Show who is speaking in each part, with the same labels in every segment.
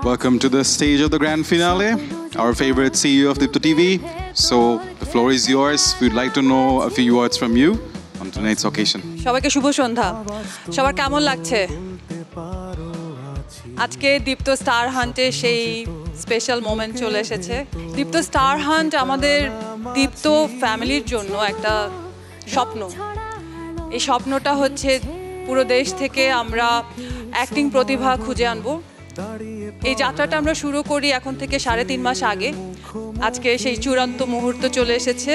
Speaker 1: Welcome to the stage of the grand finale, our favorite CEO of Dipto TV. So the floor is yours. We'd like to know a few words from you on tonight's occasion.
Speaker 2: সবাইকে শুভ সন্ধ্যা। সবার কেমন লাগছে? আজকে দীপ্ত star হান্টে সেই special moment চলে এসেছে। দীপ্ত star hunt আমাদের দীপ্ত ফ্যামিলির জন্য একটা স্বপ্ন। এই স্বপ্নটা হচ্ছে পুরো দেশ থেকে আমরা অ্যাক্টিং প্রতিভা খুঁজে আনবো। এই যাত্রাটা আমরা শুরু করি এখন থেকে 3.5 মাস আগে। আজকে সেই চূড়ান্ত মুহূর্ত চলে এসেছে।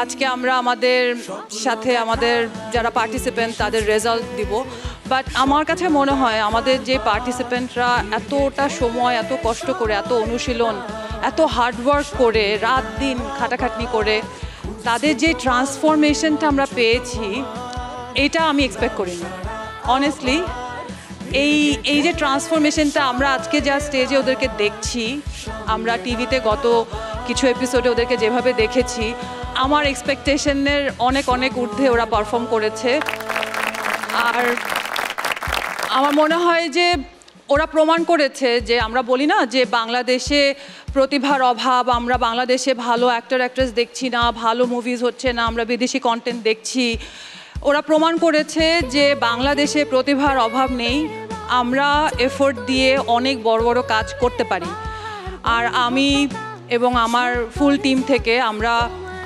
Speaker 2: আজকে আমরা আমাদের সাথে আমাদের যারা পার্টিসিপেন্ট তাদের রেজাল্ট দিব। বাট আমার কাছে মনে হয় আমাদের যে পার্টিসিপেন্টরা এতটা সময় এত কষ্ট করে এত অনুশীলন এত হার্ডওয়ার্ক করে রাত দিন খাটাখাটনি করে তাদের যে ট্রান্সফরমেশনটা আমরা পেয়েছি এটা আমি এক্সপেক্ট করিনি অনেস্টলি। এই যে ট্রান্সফরমেশনটা আমরা আজকে যা স্টেজে ওদেরকে দেখছি, আমরা টিভিতে গত কিছু এপিসোডে ওদেরকে যেভাবে দেখেছি, আমার এক্সপেকটেশনের অনেক ঊর্ধ্বে ওরা পারফর্ম করেছে। আর আমার মনে হয় যে ওরা প্রমাণ করেছে যে আমরা বলি না যে বাংলাদেশে প্রতিভার অভাব, আমরা বাংলাদেশে ভালো অ্যাক্টর অ্যাক্ট্রেস দেখছি না, ভালো মুভিজ হচ্ছে না, আমরা বিদেশি কন্টেন্ট দেখছি। ওরা প্রমাণ করেছে যে বাংলাদেশে প্রতিভার অভাব নেই, আমরা এফোর্ট দিয়ে অনেক বড় বড় কাজ করতে পারি। আর আমি এবং আমার ফুল টিম থেকে আমরা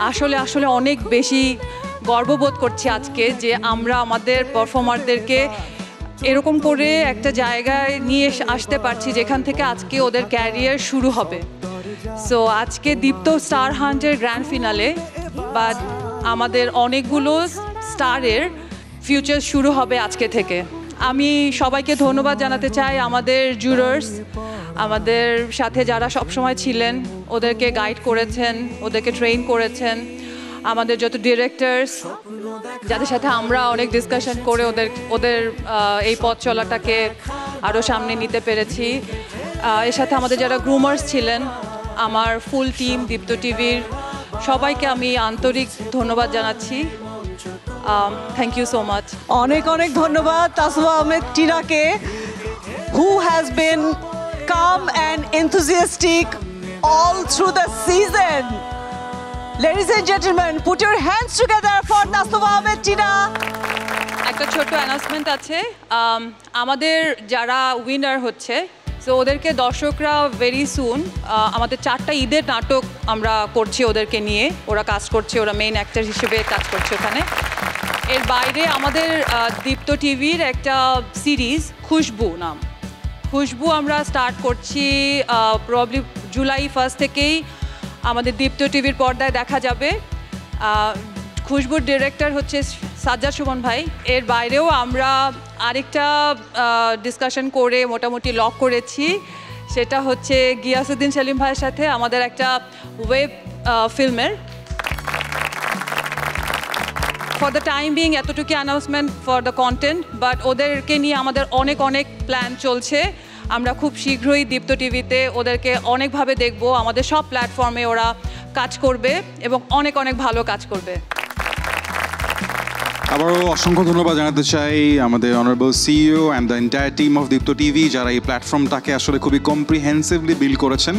Speaker 2: আসলে অনেক বেশি গর্ববোধ করছি আজকে যে আমরা আমাদের পারফর্মারদেরকে এরকম করে একটা জায়গায় নিয়ে আসতে পারছি যেখান থেকে আজকে ওদের ক্যারিয়ার শুরু হবে। সো আজকে দীপ্ত স্টার হান্টের গ্র্যান্ড ফিনালে বাট আমাদের অনেকগুলো স্টারের ফিউচার শুরু হবে আজকে থেকে। আমি সবাইকে ধন্যবাদ জানাতে চাই, আমাদের জুরার্স, আমাদের সাথে যারা সবসময় ছিলেন, ওদেরকে গাইড করেছেন, ওদেরকে ট্রেন করেছেন, আমাদের যত ডিরেক্টরস যাদের সাথে আমরা অনেক ডিসকাশন করে ওদের এই পথ চলাটাকে আরও সামনে নিতে পেরেছি। এর সাথে আমাদের যারা গ্রুমার্স ছিলেন, আমার ফুল টিম দীপ্ত টিভির সবাইকে আমি আন্তরিক ধন্যবাদ জানাচ্ছি। Thank you so much.
Speaker 3: অনেক ধন্যবাদ তাসওয়া Ahmed টিনাকে, who has been calm and enthusiastic all through the season. Ladies and gentlemen, put your hands together for তাসওয়া Ahmed Tina.
Speaker 2: একটা ছোট্ট অ্যানাউন্সমেন্ট আছে, আমাদের যারা উইনার হচ্ছে সো ওদেরকে দর্শকরা ভেরি সুন আমাদের 4টা ঈদের নাটক আমরা করছি ওদেরকে নিয়ে, ওরা কাজ করছে, ওরা মেইন অ্যাক্টর হিসেবে কাজ করছে ওখানে। এর বাইরে আমাদের দীপ্ত টিভির একটা সিরিজ খুশবু নাম, খুশবু আমরা স্টার্ট করছি প্রবলি জুলাই 1 থেকেই আমাদের দীপ্ত টিভির পর্দায় দেখা যাবে। খুশবুর ডিরেক্টর হচ্ছে সাজ্জাদ সুমন ভাই। এর বাইরেও আমরা আরেকটা ডিসকাশন করে মোটামুটি লক করেছি, সেটা হচ্ছে গিয়াসউদ্দিন সেলিম ভাইয়ের সাথে আমাদের একটা ওয়েব ফিল্মের। ফর দ্য টাইম বিং এতটুকু announcement for the content, but ওদেরকে নিয়ে আমাদের অনেক প্ল্যান চলছে। আমরা খুব শীঘ্রই দীপ্ত টিভিতে ওদেরকে অনেকভাবে দেখব, আমাদের সব প্ল্যাটফর্মে ওরা কাজ করবে এবং অনেক ভালো কাজ করবে।
Speaker 1: আবারও অসংখ্য ধন্যবাদ জানাতে চাই আমাদের honourable CEO and the entire team of Deepto TV, যারা এই প্ল্যাটফর্মটাকে আসলে খুবই কম্প্রিহেন্সিভলি বিল্ড করেছেন।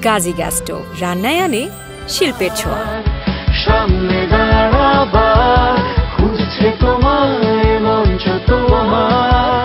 Speaker 4: গাজী গ্যাস স্টোভ রান্নায় আনে শিল্পের ছোঁয়া।
Speaker 5: সামনে দাঁড়াবার খুঁজছে তোমায় মঞ্চ তোমার।